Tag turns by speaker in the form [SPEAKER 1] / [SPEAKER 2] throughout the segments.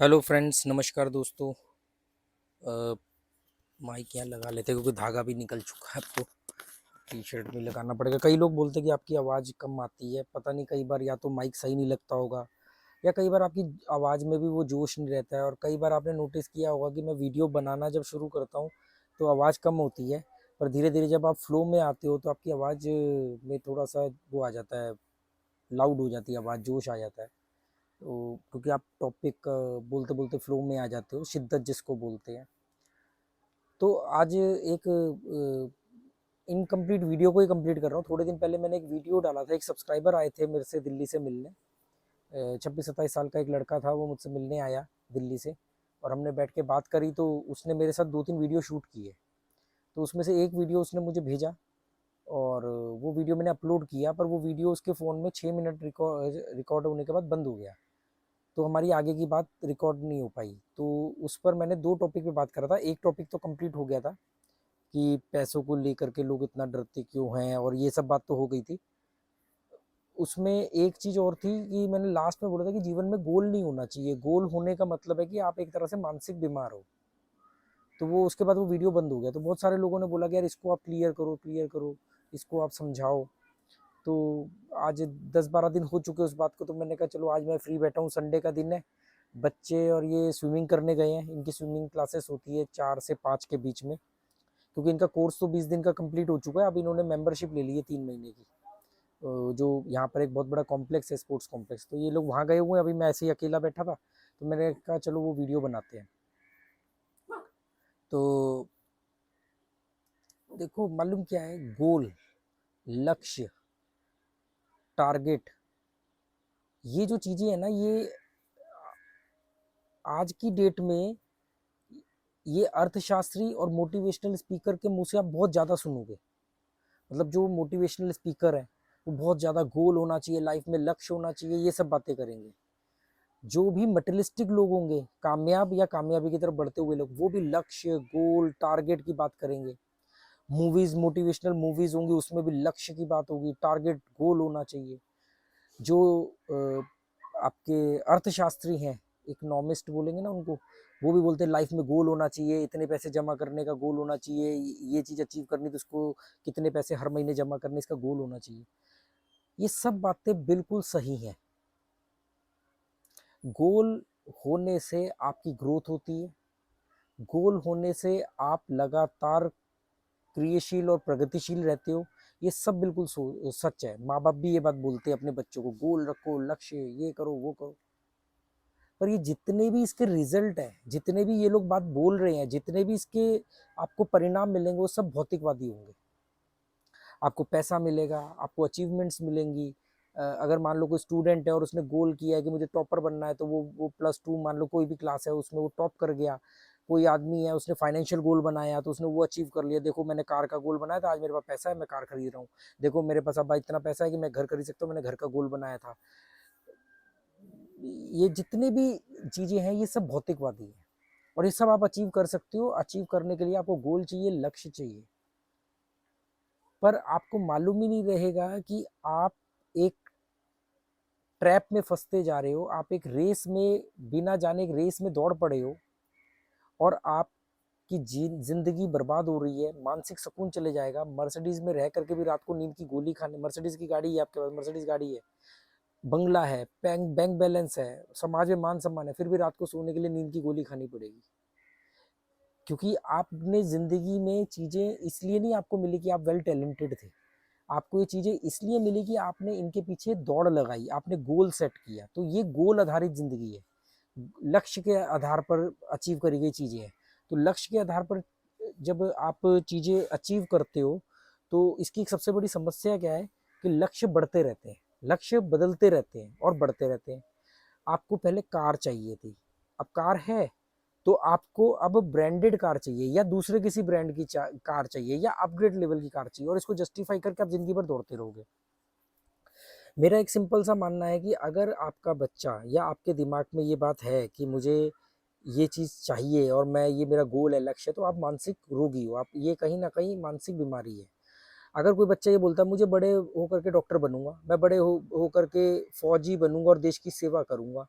[SPEAKER 1] Hello friends, नमस्कार दोस्तों। Mic यहाँ लगा लेते हैं क्योंकि धागा भी निकल चुका है। अब तो टी शर्ट में लगाना पड़ेगा। कई लोग बोलते हैं कि आपकी आवाज़ कम आती है। पता नहीं, कई बार या तो माइक सही नहीं लगता होगा या कई बार आपकी आवाज़ में भी वो जोश नहीं रहता है। और कई बार आपने नोटिस किया होगा कि मैं वीडियो बनाना जब शुरू करता हूँ तो आवाज़ कम होती है, पर धीरे धीरे जब आप फ्लो में आते हो तो आपकी आवाज़ में थोड़ा सा वो आ जाता है, लाउड हो जाती है आवाज़, जोश आ जाता है। तो क्योंकि आप टॉपिक बोलते बोलते फ्लो में आ जाते हो, शिद्दत जिसको बोलते हैं। तो आज एक इनकम्प्लीट वीडियो को ही कंप्लीट कर रहा हूँ। थोड़े दिन पहले मैंने एक वीडियो डाला था। एक सब्सक्राइबर आए थे मेरे से दिल्ली से मिलने। 26-27 साल का एक लड़का था, वो मुझसे मिलने आया दिल्ली से और हमने बैठ के बात करी। तो उसने मेरे साथ 2-3 वीडियो शूट किए। तो उसमें से एक वीडियो उसने मुझे भेजा और वो वीडियो मैंने अपलोड किया, पर वो वीडियो उसके फ़ोन में 6 मिनट रिकॉर्ड होने के बाद बंद हो गया। तो हमारी आगे की बात रिकॉर्ड नहीं हो पाई। तो उस पर मैंने 2 टॉपिक पे बात करा था। एक टॉपिक तो कंप्लीट हो गया था कि पैसों को लेकर के लोग इतना डरते क्यों हैं, और ये सब बात तो हो गई थी। उसमें एक चीज़ और थी कि मैंने लास्ट में बोला था कि जीवन में गोल नहीं होना चाहिए। गोल होने का मतलब है कि आप एक तरह से मानसिक बीमार हो। तो वो उसके बाद वो वीडियो बंद हो गया। तो बहुत सारे लोगों ने बोला कि यार इसको आप क्लियर करो, इसको आप समझाओ। तो आज 10-12 दिन हो चुके उस बात को। तो मैंने कहा चलो आज मैं फ्री बैठा हूँ, संडे का दिन है। बच्चे और ये स्विमिंग करने गए हैं। इनकी स्विमिंग क्लासेस होती है 4 से 5 के बीच में, क्योंकि इनका कोर्स तो 20 दिन का कंप्लीट हो चुका है। अब इन्होंने मेंबरशिप ले ली है 3 महीने की। जो यहाँ पर एक बहुत बड़ा कॉम्प्लेक्स है, स्पोर्ट्स कॉम्प्लेक्स। तो ये लोग वहाँ गए हुए हैं। अभी मैं ऐसे ही अकेला बैठा था तो मैंने कहा चलो वो वीडियो बनाते हैं। तो देखो, मालूम क्या है, गोल, लक्ष्य, टारगेट, ये जो चीज़ें हैं ना, ये आज की डेट में ये अर्थशास्त्री और मोटिवेशनल स्पीकर के मुंह से आप बहुत ज़्यादा सुनोगे। मतलब जो मोटिवेशनल स्पीकर है वो बहुत ज़्यादा गोल होना चाहिए, लाइफ में लक्ष्य होना चाहिए, ये सब बातें करेंगे। जो भी मटेरियलिस्टिक लोग होंगे, कामयाब या कामयाबी की तरफ बढ़ते हुए लोग, वो भी लक्ष्य, गोल, टारगेट की बात करेंगे। मूवीज, मोटिवेशनल मूवीज होंगी, उसमें भी लक्ष्य की बात होगी, टारगेट, गोल होना चाहिए। जो आपके अर्थशास्त्री हैं, इकोनॉमिस्ट बोलेंगे ना उनको, वो भी बोलते हैं लाइफ में गोल होना चाहिए, इतने पैसे जमा करने का गोल होना चाहिए, ये चीज़ अचीव करनी तो उसको कितने पैसे हर महीने जमा करने, इसका गोल होना चाहिए। ये सब बातें बिल्कुल सही हैं। गोल होने से आपकी ग्रोथ होती है। गोल होने से आप लगातार क्रियाशील और प्रगतिशील रहते हो। ये सब बिल्कुल सच है। माँ बाप भी ये बात बोलते हैं अपने बच्चों को, गोल रखो, लक्ष्य, ये करो, वो करो। पर ये जितने भी इसके रिजल्ट हैं, जितने भी ये लोग बात बोल रहे हैं, जितने भी इसके आपको परिणाम मिलेंगे, वो सब भौतिकवादी होंगे। आपको पैसा मिलेगा, आपको अचीवमेंट्स मिलेंगी। अगर मान लो कोई स्टूडेंट है और उसने गोल किया है कि मुझे टॉपर बनना है, तो वो +2, मान लो कोई भी क्लास है उसमें वो टॉप कर गया। कोई आदमी है, उसने फाइनेंशियल गोल बनाया तो उसने वो अचीव कर लिया। देखो मैंने कार का गोल बनाया था, आज मेरे पास पैसा है, मैं कार खरीद रहा हूँ। देखो मेरे पास अब इतना पैसा है कि मैं घर खरीद सकता हूँ, मैंने घर का गोल बनाया था। ये जितने भी चीजें हैं ये सब भौतिकवादी है। और ये सब आप अचीव कर सकते हो। अचीव करने के लिए आपको गोल चाहिए, लक्ष्य चाहिए। पर आपको मालूम ही नहीं रहेगा कि आप एक ट्रैप में फंसते जा रहे हो। आप एक रेस में, बिना जाने एक रेस में दौड़ पड़े हो और आपकी जिंदगी बर्बाद हो रही है। मानसिक सुकून चले जाएगा। मर्सिडीज में रह करके भी रात को नींद की गोली खाने, मर्सिडीज की गाड़ी है आपके पास, मर्सिडीज गाड़ी है, बंगला है, बैंक बैंक बैलेंस है, समाज में मान सम्मान है, फिर भी रात को सोने के लिए नींद की गोली खानी पड़ेगी। क्योंकि आपने जिंदगी में चीजें इसलिए नहीं आपको मिली कि आप वेल टैलेंटेड थे। आपको ये चीजें इसलिए मिली कि आपने इनके पीछे दौड़ लगाई, आपने गोल सेट किया। तो ये गोल आधारित जिंदगी है। लक्ष्य के आधार पर अचीव करी गई चीजें हैं। तो लक्ष्य के आधार पर जब आप चीजें अचीव करते हो तो इसकी एक सबसे बड़ी समस्या क्या है कि लक्ष्य बढ़ते रहते हैं, लक्ष्य बदलते रहते हैं और बढ़ते रहते हैं। आपको पहले कार चाहिए थी, अब कार है, तो आपको अब ब्रांडेड कार चाहिए या दूसरे किसी ब्रांड की कार चाहिए या अपग्रेड लेवल की कार चाहिए, और इसको जस्टिफाई करके आप जिंदगी भर दौड़ते रहोगे। मेरा एक सिंपल सा मानना है कि अगर आपका बच्चा या आपके दिमाग में ये बात है कि मुझे ये चीज़ चाहिए और मैं, ये मेरा गोल है, लक्ष्य है, तो आप मानसिक रोगी हो। आप, ये कहीं ना कहीं मानसिक बीमारी है। अगर कोई बच्चा ये बोलता है मुझे बड़े होकर के डॉक्टर बनूंगा, मैं बड़े हो करके फौजी बनूंगा और देश की सेवा करूंगा,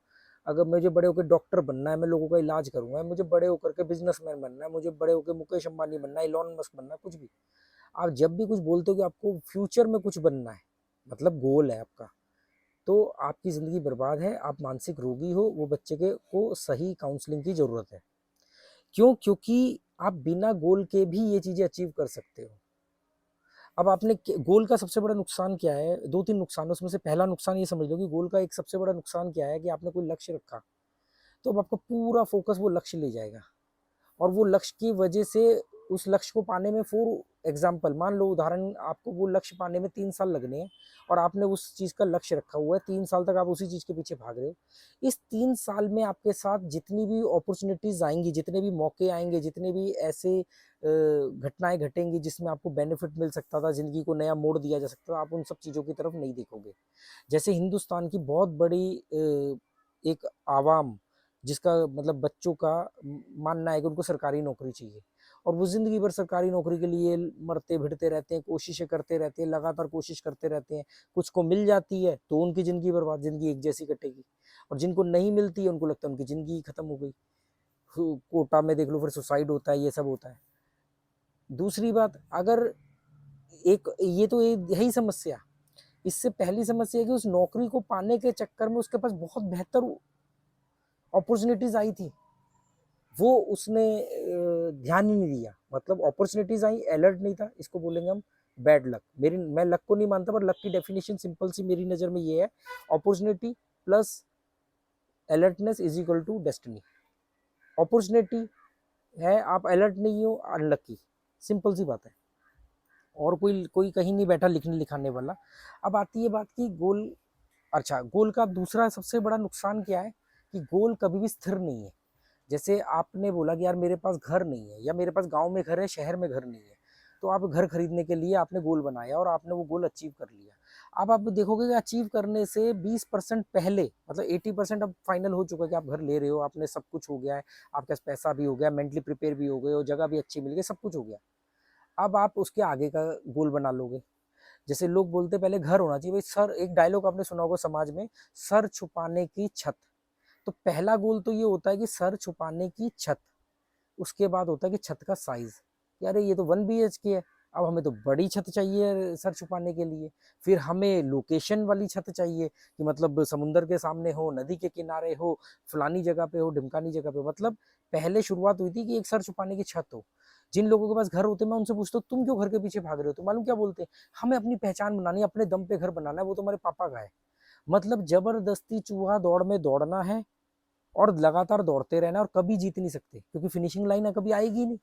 [SPEAKER 1] अगर मुझे बड़े होकर डॉक्टर बनना है, मैं लोगों का इलाज करूंगा, मुझे बड़े होकर के बिजनेसमैन बनना है, मुझे बड़े होकर मुकेश अंबानी बनना है, इलॉन मस्क बनना है, कुछ भी। आप जब भी कुछ बोलते हो कि आपको फ्यूचर में कुछ बनना है, मतलब गोल है आपका, तो आपकी ज़िंदगी बर्बाद है, आप मानसिक रोगी हो। वो बच्चे के को सही काउंसलिंग की ज़रूरत है। क्यों? क्योंकि आप बिना गोल के भी ये चीज़ें अचीव कर सकते हो। अब आपने गोल का सबसे बड़ा नुकसान क्या है? 2-3 नुकसान है, उसमें से पहला नुकसान ये समझ लो कि गोल का एक सबसे बड़ा नुकसान क्या है कि आपने कोई लक्ष्य रखा, तो अब आपका पूरा फोकस वो लक्ष्य ले जाएगा, और वो लक्ष्य की वजह से उस लक्ष्य को पाने में, फॉर एग्जाम्पल मान लो, उदाहरण, आपको वो लक्ष्य पाने में 3 साल लगने हैं, और आपने उस चीज़ का लक्ष्य रखा हुआ है, 3 साल तक आप उसी चीज़ के पीछे भाग रहे हो। इस 3 साल में आपके साथ जितनी भी अपॉर्चुनिटीज आएंगी, जितने भी मौके आएंगे, जितने भी ऐसे घटनाएं घटेंगी जिसमें आपको बेनिफिट मिल सकता था, जिंदगी को नया मोड़ दिया जा सकता था, आप उन सब चीज़ों की तरफ नहीं देखोगे। जैसे हिंदुस्तान की बहुत बड़ी एक आवाम, जिसका मतलब बच्चों का मानना है कि उनको सरकारी नौकरी चाहिए, और वो जिंदगी भर सरकारी नौकरी के लिए मरते भिड़ते रहते हैं, कोशिशें करते रहते हैं, लगातार कोशिश करते रहते हैं। कुछ को मिल जाती है तो उनकी जिंदगी बर्बाद, जिंदगी एक जैसी कटेगी, और जिनको नहीं मिलती है उनको लगता है उनकी जिंदगी खत्म हो गई। कोटा में देख लो, फिर सुसाइड होता है, ये सब होता है। दूसरी बात, अगर एक ये तो यही समस्या, इससे पहली समस्या है कि उस नौकरी को पाने के चक्कर में उसके पास बहुत बेहतर अपॉर्चुनिटीज आई थी, वो उसने ध्यान ही नहीं दिया। मतलब अपॉर्चुनिटीज आई, अलर्ट नहीं था, इसको बोलेंगे हम बैड लक। मैं लक को नहीं मानता, पर लक की डेफिनेशन सिंपल सी मेरी नज़र में ये है, opportunity plus alertness is equal to destiny. Opportunity है, आप अलर्ट नहीं हो, अनलकी, सिंपल सी बात है, और कोई कोई कहीं नहीं बैठा लिखने लिखाने वाला। अब आती है बात की गोल। अच्छा, गोल का दूसरा सबसे बड़ा नुकसान क्या है कि गोल कभी भी स्थिर नहीं है। जैसे आपने बोला कि यार मेरे पास घर नहीं है, या मेरे पास गांव में घर है, शहर में घर नहीं है, तो आप घर खरीदने के लिए आपने गोल बनाया और आपने वो गोल अचीव कर लिया। अब आप देखोगे कि अचीव करने से 20% पहले, मतलब 80% अब फाइनल हो चुका है कि आप घर ले रहे हो, आपने सब कुछ हो गया है, आपके पास पैसा भी हो गया, मेंटली प्रिपेयर भी हो गए हो, जगह भी अच्छी मिल गई, सब कुछ हो गया। अब आप उसके आगे का गोल बना लोगे। जैसे लोग बोलते पहले घर होना चाहिए भाई, सर, एक डायलॉग आपने सुना होगा समाज में, सर छुपाने की छत। तो पहला गोल तो ये होता है कि सर छुपाने की छत, उसके बाद होता है कि छत का साइज। यार ये तो 1 BHK है, अब हमें तो बड़ी छत चाहिए सर छुपाने के लिए। फिर हमें लोकेशन वाली छत चाहिए कि मतलब समुंदर के सामने हो, नदी के किनारे हो, फलानी जगह पे हो, ढिमकानी जगह पे। मतलब पहले शुरुआत हुई थी कि एक सर छुपाने की छत हो। जिन लोगों के पास घर होते, मैं उनसे पूछता हूँ तुम क्यों घर के पीछे भाग रहे हो, तो मालूम क्या बोलते हैं, हमें अपनी पहचान बनानी है, अपने दम पे घर बनाना है, वो तुम्हारे पापा का है। मतलब जबरदस्ती चूहा दौड़ में दौड़ना है, और लगातार दौड़ते रहना, और कभी जीत नहीं सकते, क्योंकि फिनिशिंग लाइन कभी आएगी नहीं।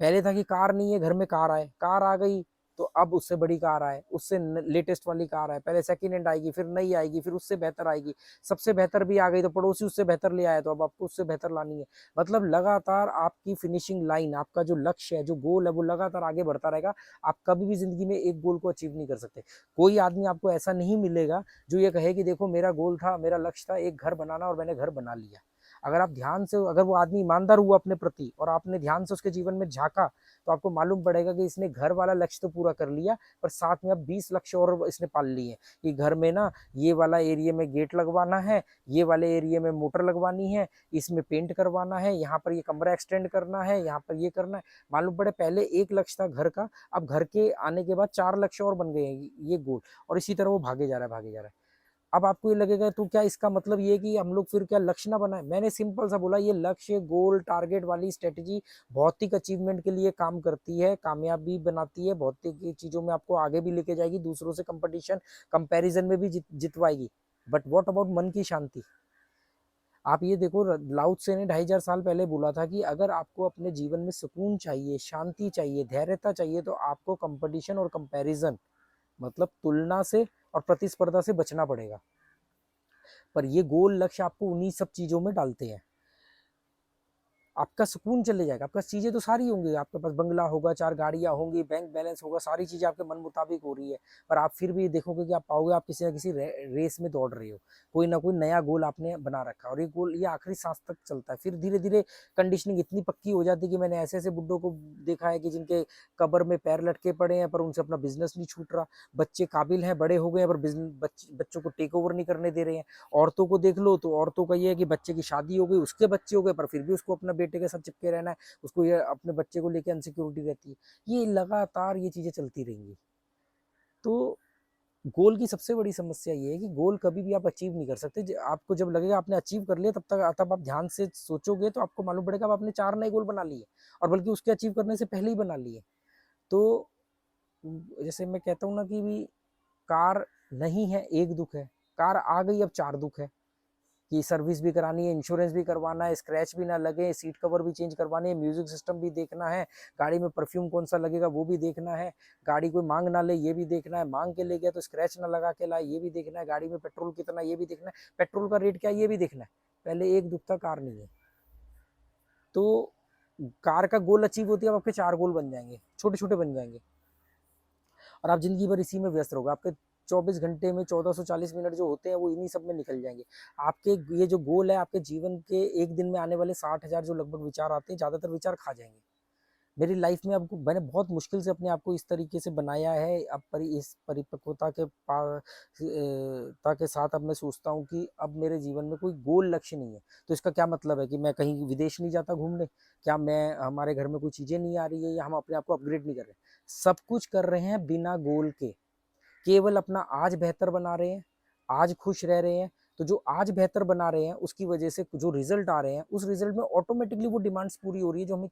[SPEAKER 1] पहले था कि कार नहीं है, घर में कार आए, कार आ गई, तो अब उससे बड़ी कार आए, उससे लेटेस्ट वाली कार आए, पहले सेकंड हैंड आएगी, फिर नई आएगी, फिर उससे बेहतर आएगी, सबसे बेहतर भी आ गई तो पड़ोसी उससे बेहतर ले आया, तो अब आपको उससे बेहतर लानी है। मतलब लगातार आपकी फिनिशिंग लाइन, आपका जो लक्ष्य है, जो गोल है, वो लगातार आगे बढ़ता रहेगा। आप कभी भी जिंदगी में एक गोल को अचीव नहीं कर सकते। कोई आदमी आपको ऐसा नहीं मिलेगा जो ये कहे कि देखो मेरा गोल था, मेरा लक्ष्य था एक घर बनाना, और मैंने घर बना लिया। अगर आप ध्यान से, अगर वो आदमी ईमानदार हुआ अपने प्रति, और आपने ध्यान से उसके जीवन में झांका, तो आपको मालूम पड़ेगा कि इसने घर वाला लक्ष्य तो पूरा कर लिया, पर साथ में अब 20 लक्ष्य और इसने पाल लिए हैं। कि घर में ना ये वाला एरिया में गेट लगवाना है, ये वाले एरिया में मोटर लगवानी है, इसमें पेंट करवाना है, यहाँ पर ये कमरा एक्सटेंड करना है, यहाँ पर ये करना है। मालूम पड़े पहले एक लक्ष्य था घर का, अब घर के आने के बाद 4 लक्ष्य और बन गए हैं, ये गोल, और इसी तरह वो भागे जा रहा है, भागे जा रहा है। अब आपको ये लगेगा तो क्या इसका मतलब ये कि हम लोग फिर क्या लक्ष्य ना बनाए? मैंने सिंपल सा बोला, ये लक्ष्य, गोल, टारगेट वाली स्ट्रेटेजी भौतिक अचीवमेंट के लिए काम करती है, कामयाबी बनाती है, भौतिक चीजों में आपको आगे भी लेके जाएगी, दूसरों से कंपटीशन, कंपैरिजन में भी जितवाएगी। बट व्हाट अबाउट मन की शांति? आप ये देखो, लाओ त्से ने 2500 साल पहले बोला था कि अगर आपको अपने जीवन में सुकून चाहिए, शांति चाहिए, धैर्यता चाहिए, तो आपको कंपटीशन और कंपैरिजन, मतलब तुलना से और प्रतिस्पर्धा से बचना पड़ेगा। पर ये गोल लक्ष्य आपको उन्हीं सब चीजों में डालते हैं। आपका सुकून चले जाएगा, आपका चीज़ें तो सारी होंगी, आपके पास बंगला होगा, 4 गाड़ियाँ होंगी, बैंक बैलेंस होगा, सारी चीज़ें आपके मन मुताबिक हो रही है, पर आप फिर भी देखोगे कि आप पाओगे आप किसी न किसी रेस में दौड़ रहे हो, कोई ना कोई नया गोल आपने बना रखा है और ये गोल ये आखिरी सांस तक चलता है। फिर धीरे-धीरे कंडीशनिंग इतनी पक्की हो जाती है कि मैंने ऐसे-ऐसे बुड्ढों को देखा है कि जिनके कब्र में पैर लटके पड़े हैं, पर उनसे अपना बिज़नेस नहीं छूट रहा, बच्चे काबिल हैं, बड़े हो गए हैं, पर बच्चों को टेक ओवर नहीं करने दे रहे हैं। औरतों को देख लो तो औरतों का ये है कि बच्चे की शादी हो गई, उसके बच्चे हो गए, पर फिर भी उसको अपना बेटे के साथ चिपके रहना है, उसको ये अपने बच्चे को लेके अनसिक्योरिटी रहती है। ये लगातार ये चीज़ें चलती रहेंगी। तो गोल की सबसे बड़ी समस्या ये है कि गोल कभी भी आप अचीव नहीं कर सकते। आपको जब लगेगा आपने अचीव कर लिया, तब आप ध्यान से सोचोगे तो आपको मालूम पड़ेगा अब आपने 4 नए गोल बना लिए और बल्कि उसके अचीव करने से पहले ही बना लिए। तो जैसे मैं कहता हूँ ना कि भी कार नहीं है, एक दुख है, कार आ गई अब 4 दुख है कि सर्विस भी करानी है, इंश्योरेंस भी करवाना है, स्क्रैच भी ना लगे, सीट कवर भी चेंज करवाने हैं, म्यूजिक सिस्टम भी देखना है, गाड़ी में परफ्यूम कौन सा लगेगा वो भी देखना है, गाड़ी कोई मांग ना ले ये भी देखना है, मांग के ले गया तो स्क्रैच ना लगा के लाए ये भी देखना है, गाड़ी में पेट्रोल कितना ये भी देखना है, पेट्रोल का रेट क्या ये भी देखना है। पहले एक दुख था, कार नहीं है। तो कार का गोल अचीव होती है, अब आपके 4 गोल बन जाएंगे, छोटे छोटे बन जाएंगे और आप जिंदगी भर इसी में व्यस्त रहोगे। आपके 24 घंटे में 1440 मिनट जो होते हैं वो इन्हीं सब में निकल जाएंगे। आपके ये जो गोल है आपके जीवन के एक दिन में आने वाले 60,000 जो लगभग विचार आते हैं, ज़्यादातर विचार खा जाएंगे। मेरी लाइफ में अब मैंने बहुत मुश्किल से अपने आप को इस तरीके से बनाया है, अब इस परिपक्वता के साथ अब मैं सोचता हूँ कि अब मेरे जीवन में कोई गोल लक्ष्य नहीं है। तो इसका क्या मतलब है कि मैं कहीं विदेश नहीं जाता घूमने, क्या मैं हमारे घर में कोई चीज़ें नहीं आ रही है या हम अपने आप को अपग्रेड नहीं कर रहे? सब कुछ कर रहे हैं बिना गोल के, केवल अपना आज बेहतर बना रहे हैं, आज खुश रह रहे हैं। तो जो आज बेहतर बना रहे हैं उसकी वजह से जो रिजल्ट आ रहे हैं उस रिजल्ट में ऑटोमेटिकली वो डिमांड्स पूरी हो रही है जो हमें,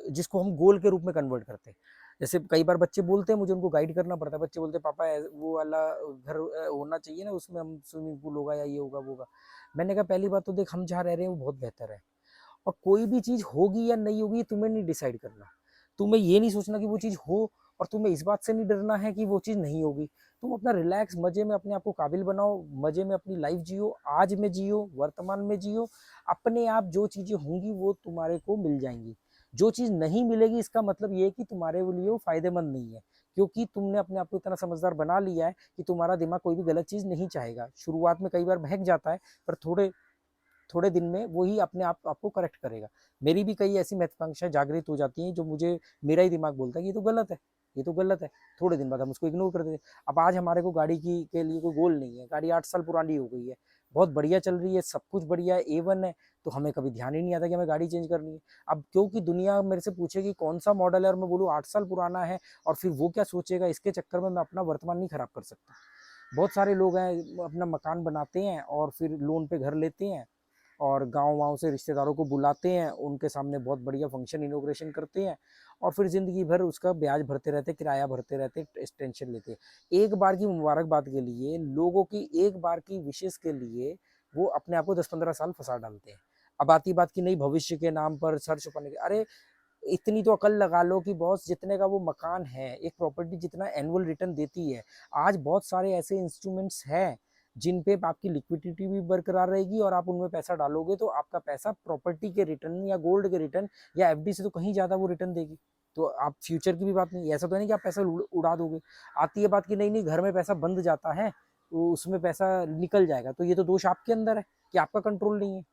[SPEAKER 1] जिसको हम गोल के रूप में कन्वर्ट करते हैं। जैसे कई बार बच्चे बोलते हैं, मुझे उनको गाइड करना पड़ता है, बच्चे बोलते हैं पापा वो वाला घर होना चाहिए ना, उसमें हम स्विमिंग पूल होगा या ये होगा वो होगा। मैंने कहा पहली बात तो देख, हम जहाँ रह रहे हैं वो बहुत बेहतर है और कोई भी चीज़ होगी या नहीं होगी तुम्हें नहीं डिसाइड करना। तुम्हें ये नहीं सोचना कि वो चीज़ हो और तुम्हें इस बात से नहीं डरना है कि वो चीज़ नहीं होगी। तुम अपना रिलैक्स मज़े में अपने आप को काबिल बनाओ, मज़े में अपनी लाइफ जियो, आज में जियो, वर्तमान में जियो। अपने आप जो चीज़ें होंगी वो तुम्हारे को मिल जाएंगी। जो चीज़ नहीं मिलेगी इसका मतलब ये है कि तुम्हारे लिए वो फ़ायदेमंद नहीं है, क्योंकि तुमने अपने आप को इतना समझदार बना लिया है कि तुम्हारा दिमाग कोई भी गलत चीज़ नहीं चाहेगा। शुरुआत में कई बार बहक जाता है, पर थोड़े थोड़े दिन में वही अपने आप आपको करेक्ट करेगा। मेरी भी कई ऐसी महत्वाकांक्षाएं जागृत हो जाती हैं जो मुझे मेरा ही दिमाग बोलता है कि ये तो गलत है, ये तो गलत है। थोड़े दिन बाद हम उसको इग्नोर कर देते हैं। अब आज हमारे को गाड़ी की के लिए कोई गोल नहीं है, गाड़ी 8 साल पुरानी हो गई है, बहुत बढ़िया चल रही है, सब कुछ बढ़िया है, A1 है, तो हमें कभी ध्यान ही नहीं आता कि हमें गाड़ी चेंज करनी है। अब क्योंकि दुनिया मेरे से पूछेगी कौन सा मॉडल है और मैं बोलूँ 8 साल पुराना है और फिर वो क्या सोचेगा, इसके चक्कर में मैं अपना वर्तमान नहीं खराब कर सकता। बहुत सारे लोग हैं अपना मकान बनाते हैं और फिर लोन पे घर लेते हैं और गाँव-वाँव से रिश्तेदारों को बुलाते हैं, उनके सामने बहुत बढ़िया फंक्शन इनॉग्रेशन करते हैं और फिर ज़िंदगी भर उसका ब्याज भरते रहते हैं, किराया भरते रहते हैं, टेंशन लेते हैं। एक बार की मुबारकबाद के लिए, लोगों की एक बार की विशेज़ के लिए वो अपने आप को 10-15 साल फँसा डालते हैं। अब आती बात की नहीं, भविष्य के नाम पर सर छुपाने के, अरे! इतनी तो अकल लगा लो कि बॉस जितने का वो मकान है, एक प्रॉपर्टी जितना एनुअल रिटर्न देती है, आज बहुत सारे ऐसे इंस्ट्रूमेंट्स हैं जिन पे आपकी लिक्विडिटी भी बरकरार रहेगी और आप उनमें पैसा डालोगे तो आपका पैसा प्रॉपर्टी के रिटर्न या गोल्ड के रिटर्न या एफडी से तो कहीं ज़्यादा वो रिटर्न देगी। तो आप फ्यूचर की भी बात नहीं, ऐसा तो नहीं कि आप पैसा उड़ा दोगे। आती है बात कि नहीं नहीं, घर में पैसा बंद जाता है तो उसमें पैसा निकल जाएगा, तो ये तो दोष आपके अंदर है कि आपका कंट्रोल नहीं है।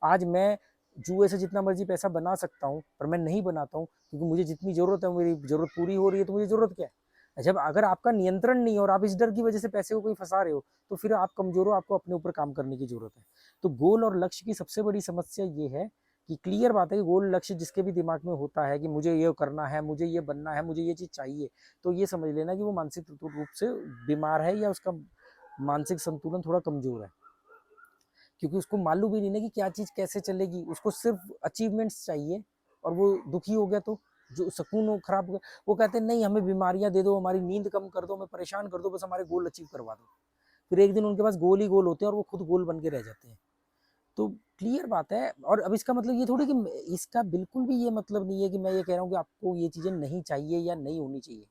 [SPEAKER 1] आज मैं जुए से जितना मर्जी पैसा बना सकता हूँ पर मैं नहीं बनाता हूँ, क्योंकि मुझे जितनी ज़रूरत है मेरी ज़रूरत पूरी हो रही है, तो मुझे ज़रूरत क्या है। जब अगर आपका नियंत्रण नहीं है और आप इस डर की वजह से पैसे को कहीं फंसा रहे हो तो फिर आप कमज़ोर हो, आपको अपने ऊपर काम करने की ज़रूरत है। तो गोल और लक्ष्य की सबसे बड़ी समस्या ये है कि क्लियर बात है कि गोल लक्ष्य जिसके भी दिमाग में होता है कि मुझे ये करना है, मुझे ये बनना है, मुझे ये चीज़ चाहिए, तो ये समझ लेना कि वो मानसिक रूप से बीमार है या उसका मानसिक संतुलन थोड़ा कमज़ोर है। क्योंकि उसको मालूम भी नहीं ना कि क्या चीज़ कैसे चलेगी, उसको सिर्फ अचीवमेंट्स चाहिए और वो दुखी हो गया तो जो सुकून हो खराब हो गया। वो कहते हैं नहीं हमें बीमारियां दे दो, हमारी नींद कम कर दो, हमें परेशान कर दो, बस हमारे गोल अचीव करवा दो। फिर एक दिन उनके पास गोल ही गोल होते हैं और वो खुद गोल बन के रह जाते हैं। तो क्लियर बात है। और अब इसका मतलब ये थोड़ी कि इसका बिल्कुल भी ये मतलब नहीं है कि मैं ये कह रहा हूँ कि आपको ये चीज़ें नहीं चाहिए या नहीं होनी चाहिए।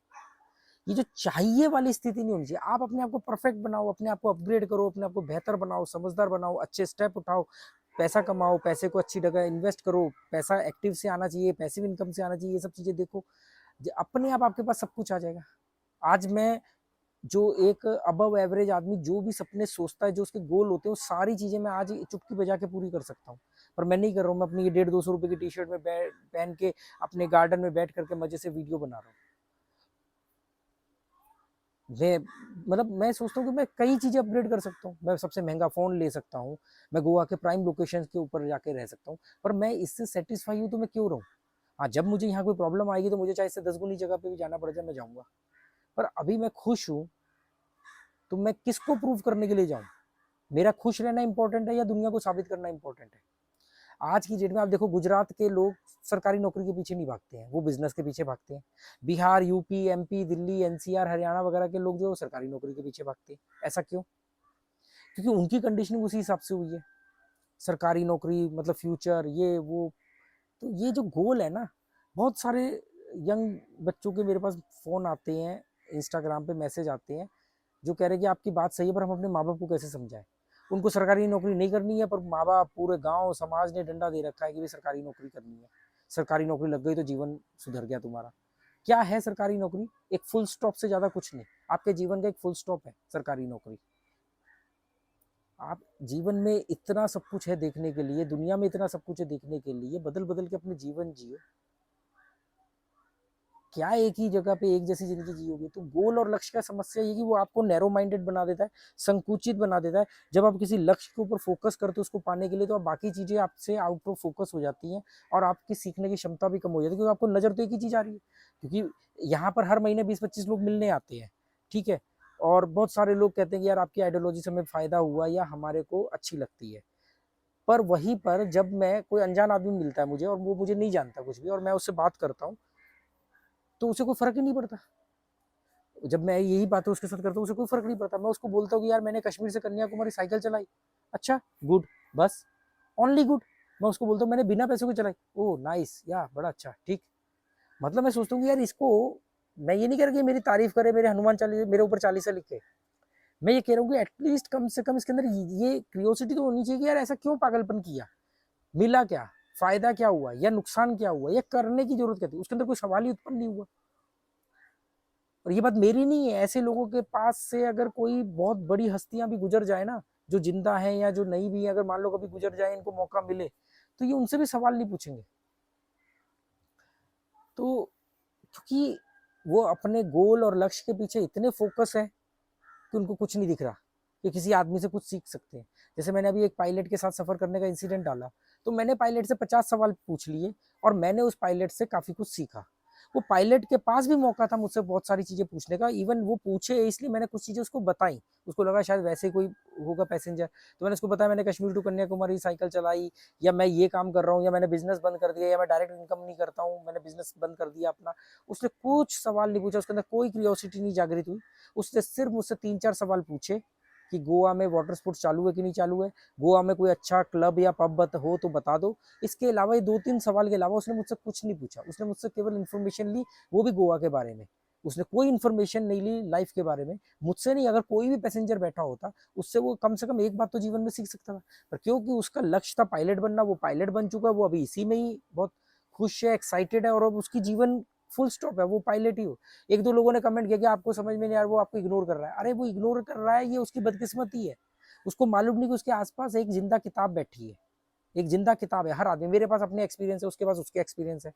[SPEAKER 1] ये जो चाहिए वाली स्थिति नहीं होनी चाहिए। आप अपने आप को परफेक्ट बनाओ, अपने आप को अपग्रेड करो, अपने आप को बेहतर बनाओ, समझदार बनाओ, अच्छे स्टेप उठाओ, पैसा कमाओ, पैसे को अच्छी जगह इन्वेस्ट करो, पैसा एक्टिव से आना चाहिए, पैसिव इनकम से आना चाहिए, ये सब चीजें देखो, अपने आप आपके पास सब कुछ आ जाएगा। आज मैं जो एक अबव एवरेज आदमी जो भी सपने सोचता है, जो उसके गोल होते हैं, वो सारी चीजें मैं आज चुटकी बजा के पूरी कर सकता हूँ, पर मैं नहीं कर रहा हूँ। मैं अपनी ये 150-200 रुपए की टी शर्ट में पहन के अपने गार्डन में बैठ करके मजे से वीडियो बना रहा हूँ। मैं सोचता हूँ कि मैं कई चीजें अपग्रेड कर सकता हूँ, मैं सबसे महंगा फोन ले सकता हूँ, मैं गोवा के प्राइम लोकेशन के ऊपर जाके रह सकता हूँ, पर मैं इससे सेटिस्फाई हूँ तो मैं क्यों रहूँ। हाँ, जब मुझे यहाँ कोई प्रॉब्लम आएगी तो मुझे चाहे इससे 10 गुनी जगह पे भी जाना पड़ जाए, मैं जाऊंगा, पर अभी मैं खुश हूँ तो मैं किसको प्रूव करने के लिए जाऊं। मेरा खुश रहना इंपॉर्टेंट है या दुनिया को साबित करना इंपॉर्टेंट है। आज की डेट में आप देखो, गुजरात के लोग सरकारी नौकरी के पीछे नहीं भागते हैं, वो बिजनेस के पीछे भागते हैं। Bihar, UP, MP, Delhi, NCR, Haryana वगैरह के लोग जो सरकारी नौकरी के पीछे भागते हैं। ऐसा क्यों? क्योंकि उनकी कंडीशनिंग उसी हिसाब से हुई है, सरकारी नौकरी मतलब फ्यूचर, ये वो। तो ये जो गोल है ना, बहुत सारे यंग बच्चों के मेरे पास फोन आते हैं, इंस्टाग्राम पे मैसेज आते हैं, जो कह रहे हैं कि आपकी बात सही है, पर हम अपने माँ बाप को कैसे समझाएं। उनको सरकारी नौकरी नहीं करनी है, पर माँ बाप, पूरे गांव समाज ने डंडा दे रखा है कि भाई सरकारी नौकरी करनी है, सरकारी नौकरी लग गई तो जीवन सुधर गया तुम्हारा। क्या है सरकारी नौकरी? एक फुल स्टॉप से ज्यादा कुछ नहीं, आपके जीवन का एक फुल स्टॉप है सरकारी नौकरी। आप जीवन में इतना सब कुछ है देखने के लिए, दुनिया में इतना सब कुछ है देखने के लिए, बदल बदल के अपने जीवन जियो। क्या एक ही जगह पे एक जैसी जिंदगी जियोगे? तो गोल और लक्ष्य का समस्या ये कि वो आपको नैरो माइंडेड बना देता है, संकुचित बना देता है। जब आप किसी लक्ष्य के ऊपर फोकस करते हो उसको पाने के लिए, तो आप बाकी चीजें आपसे आउट ऑफ फोकस हो जाती हैं और आपकी सीखने की क्षमता भी कम हो जाती है, क्योंकि आपको नजर तो एक ही चीज आ रही है। क्योंकि यहाँ पर हर महीने 20-25 लोग मिलने आते हैं, ठीक है, और बहुत सारे लोग कहते हैं कि यार आपकी आइडियोलॉजी से हमें फायदा हुआ या हमारे को अच्छी लगती है। पर वहीं पर जब मैं, कोई अनजान आदमी मिलता है मुझे और वो मुझे नहीं जानता कुछ भी, और मैं उससे बात करता हूँ, तो उसे कोई फर्क ही नहीं पड़ता। जब मैं यही बातें उसके साथ करता हूँ, उसे कोई फर्क नहीं पड़ता। मैं उसको बोलता हूँ कि यार मैंने कश्मीर से कन्याकुमारी साइकिल चलाई, अच्छा गुड, बस ओनली गुड। मैं उसको बोलता हूँ मैंने बिना पैसों के चलाई, ओ नाइस, या बड़ा अच्छा, ठीक। मतलब मैं सोचता हूँ कि यार इसको, मैं ये नहीं कह रहा कि मेरी तारीफ करे, मेरे हनुमान चालीसा मेरे ऊपर चालीसा लिखे, मैं ये कह रहा हूँ कि एटलीस्ट कम से कम इसके अंदर ये क्रियोसिटी तो होनी चाहिए कि यार ऐसा क्यों पागलपन किया, मिला क्या, फायदा क्या हुआ या नुकसान क्या हुआ, या करने की जरूरत क्या थी, उसके अंदर कोई सवाल ही उत्पन्न नहीं हुआ। और ये बात मेरी नहीं है, ऐसे लोगों के पास से अगर कोई बहुत बड़ी हस्तियां भी गुजर जाए ना, जो जिंदा है या जो नहीं भी है, अगर मान लो कभी गुजर जाए, इनको मौका मिले, तो ये उनसे भी सवाल नहीं पूछेंगे। तो क्योंकि वो अपने गोल और लक्ष्य के पीछे इतने फोकस है कि उनको कुछ नहीं दिख रहा कि किसी आदमी से कुछ सीख सकते हैं। जैसे मैंने अभी एक पायलट के साथ सफर करने का इंसिडेंट डाला, तो मैंने पायलट से 50 सवाल पूछ लिए और मैंने उस पायलट से काफी कुछ सीखा। वो पायलट के पास भी मौका था मुझसे बहुत सारी चीजें पूछने का, इवन वो पूछे इसलिए मैंने कुछ चीजें उसको बताई। उसको लगा शायद वैसे ही कोई होगा पैसेंजर, तो मैंने उसको बताया मैंने कश्मीर टू कन्याकुमारी साइकिल चलाई, या मैं ये काम कर रहा हूँ, या मैंने बिजनेस बंद कर दिया, या मैं डायरेक्ट इनकम नहीं करता हूँ, मैंने बिजनेस बंद कर दिया अपना। उसने कुछ सवाल नहीं पूछा, उसके अंदर कोई क्यूरियोसिटी नहीं जागृत हुई। उसने सिर्फ मुझसे 3-4 सवाल पूछे कि गोवा में वाटर स्पोर्ट्स चालू है कि नहीं चालू है, गोवा में कोई अच्छा क्लब या पब हो तो बता दो। इसके अलावा ये 2-3 सवाल के अलावा उसने मुझसे कुछ नहीं पूछा। उसने मुझसे केवल इन्फॉर्मेशन ली, वो भी गोवा के बारे में। उसने कोई इन्फॉर्मेशन नहीं ली लाइफ के बारे में, मुझसे नहीं। अगर कोई भी पैसेंजर बैठा होता, उससे वो कम से कम एक बात तो जीवन में सीख सकता था। पर क्योंकि उसका लक्ष्य था पायलट बनना, वो पायलट बन चुका है, वो अभी इसी में ही बहुत खुश है, एक्साइटेड है, और अब उसकी जीवन फुल स्टॉप है, वो पायलट ही हो। 1-2 लोगों ने कमेंट किया कि आपको समझ में नहीं आ रहा, वो आपको इग्नोर कर रहा है। अरे वो इग्नोर कर रहा है, ये उसकी बदकिस्मती है। उसको मालूम नहीं कि उसके आसपास एक जिंदा किताब बैठी है, एक जिंदा किताब है। हर आदमी, मेरे पास अपने एक्सपीरियंस है, उसके पास उसके एक्सपीरियंस है।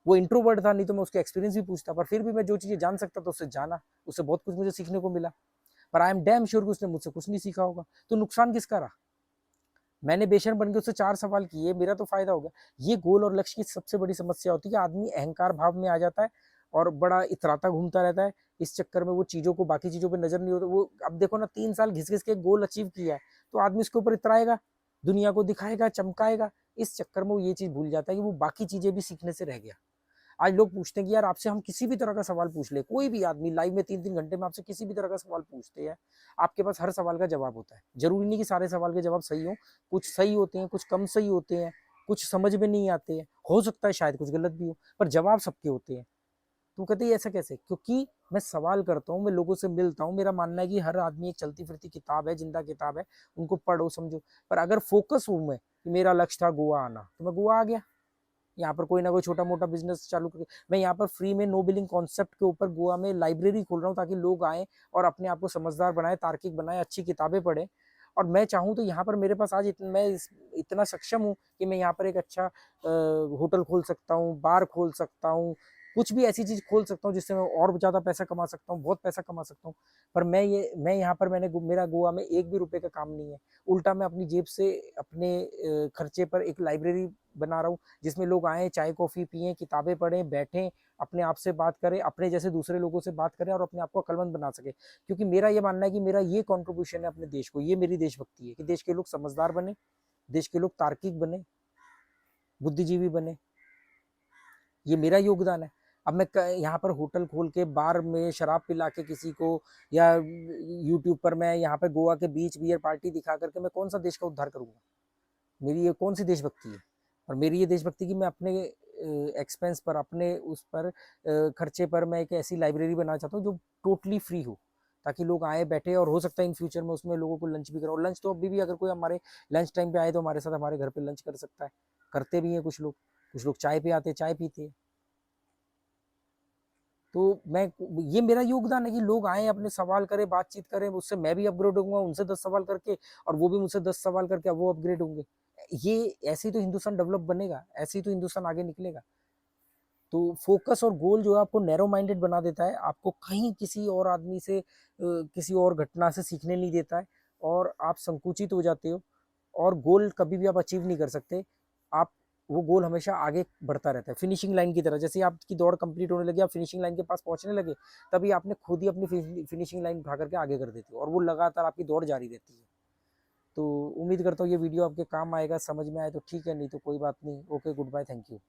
[SPEAKER 1] वो इंट्रोवर्ट था, नहीं तो मैं उसके एक्सपीरियंस भी पूछता, पर फिर भी मैं जो चीजें जान सकता था उससे जाना, उससे बहुत कुछ मुझे सीखने को मिला। पर आई एम डैम श्योर कि उसने मुझसे कुछ नहीं सीखा होगा। तो नुकसान किसका रहा? मैंने बेशर्म बन के उससे 4 सवाल किए, मेरा तो फायदा हो गया। ये गोल और लक्ष्य की सबसे बड़ी समस्या होती है कि आदमी अहंकार भाव में आ जाता है और बड़ा इतराता घूमता रहता है। इस चक्कर में वो चीजों को, बाकी चीजों पे नजर नहीं होता। वो अब देखो ना, 3 साल घिस घिस के गोल अचीव किया है, तो आदमी उसके ऊपर इतराएगा, दुनिया को दिखाएगा, चमकाएगा। इस चक्कर में वो ये चीज भूल जाता है कि वो बाकी चीजें भी सीखने से रह गया। आज लोग पूछते हैं कि यार आपसे हम किसी भी तरह का सवाल पूछ ले, कोई भी आदमी लाइव में 3-3 घंटे में आपसे किसी भी तरह का सवाल पूछते हैं, आपके पास हर सवाल का जवाब होता है। जरूरी नहीं कि सारे सवाल के जवाब सही हो, कुछ सही होते हैं, कुछ कम सही होते हैं, कुछ समझ में नहीं आते हैं, हो सकता है शायद कुछ गलत भी हो, पर जवाब सबके होते हैं। तो कहते हैं ऐसा कैसे, क्योंकि मैं सवाल करता हूँ, मैं लोगों से मिलता हूँ, मेरा मानना है कि हर आदमी एक चलती फिरती किताब है, जिंदा किताब है, उनको पढ़ो समझो। पर अगर फोकस हूँ मैं कि मेरा लक्ष्य था गोवा आना, तो मैं गोवा आ गया। यहाँ पर कोई ना कोई छोटा मोटा बिजनेस चालू करके मैं यहाँ पर फ्री में नो बिलिंग कॉन्सेप्ट के ऊपर गोवा में लाइब्रेरी खोल रहा हूँ, ताकि लोग आए और अपने आप को समझदार बनाए, तार्किक बनाए, अच्छी किताबें पढ़े। और मैं चाहूँ तो यहाँ पर मेरे पास आज मैं इतना सक्षम हूँ कि मैं यहाँ पर एक अच्छा होटल खोल सकता हूँ, बार खोल सकता हूँ, कुछ भी ऐसी चीज खोल सकता हूँ जिससे मैं और ज्यादा पैसा कमा सकता हूँ, बहुत पैसा कमा सकता हूँ। पर मैं यहाँ पर मेरा गोवा में एक भी रुपए का काम नहीं है। उल्टा मैं अपनी जेब से अपने खर्चे पर एक लाइब्रेरी बना रहा हूँ, जिसमें लोग आए, चाय कॉफी पिए, किताबें पढ़ें, बैठें, अपने आप से बात करें, अपने जैसे दूसरे लोगों से बात करें और अपने आप को अक्लमंद बना सके। क्योंकि मेरा ये मानना है कि मेरा ये कंट्रीब्यूशन है अपने देश को, ये मेरी देशभक्ति है कि देश के लोग समझदार बने, देश के लोग तार्किक बने, बुद्धिजीवी बने, ये मेरा योगदान है। अब मैं यहाँ पर होटल खोल के बार में शराब पिला के किसी को, या यूट्यूब पर मैं यहाँ पर गोवा के बीच बियर पार्टी दिखा करके मैं कौन सा देश का उद्धार करूंगा? मेरी ये कौन सी देशभक्ति है? और मेरी ये देशभक्ति कि मैं अपने एक्सपेंस पर, अपने उस पर खर्चे पर मैं एक ऐसी लाइब्रेरी बनाना चाहता हूँ जो टोटली फ्री हो, ताकि लोग आए, बैठे, और हो सकता है इन फ्यूचर में उसमें लोगों को लंच भी कराओ। लंच तो अभी भी अगर कोई हमारे लंच टाइम पे आए तो हमारे साथ हमारे घर पे लंच कर सकता है, करते भी हैं कुछ लोग चाय पे आते, चाय पीते हैं। तो मैं, ये मेरा योगदान है कि लोग आए, अपने सवाल करें, बातचीत करें, उससे मैं भी अपग्रेड होऊंगा उनसे 10 सवाल करके, और वो भी मुझसे 10 सवाल करके वो अपग्रेड होंगे। ये ऐसे ही तो हिंदुस्तान डेवलप बनेगा, ऐसे ही तो हिंदुस्तान आगे निकलेगा। तो फोकस और गोल जो है आपको नैरो माइंडेड बना देता है, आपको कहीं किसी और आदमी से किसी और घटना से सीखने नहीं देता है, और आप संकुचित हो जाते हो, और गोल कभी भी आप अचीव नहीं कर सकते। आप, वो गोल हमेशा आगे बढ़ता रहता है, फिनिशिंग लाइन की तरह। जैसे आपकी दौड़ कंप्लीट होने लगी, आप फिनिशिंग लाइन के पास पहुंचने लगे, तभी आपने खुद ही अपनी फिनिशिंग लाइन उठा करके आगे कर देते हो, और वो लगातार आपकी दौड़ जारी रहती है। तो उम्मीद करता हूँ ये वीडियो आपके काम आएगा, समझ में आए तो ठीक है, नहीं तो कोई बात नहीं। Okay, good bye, thank you.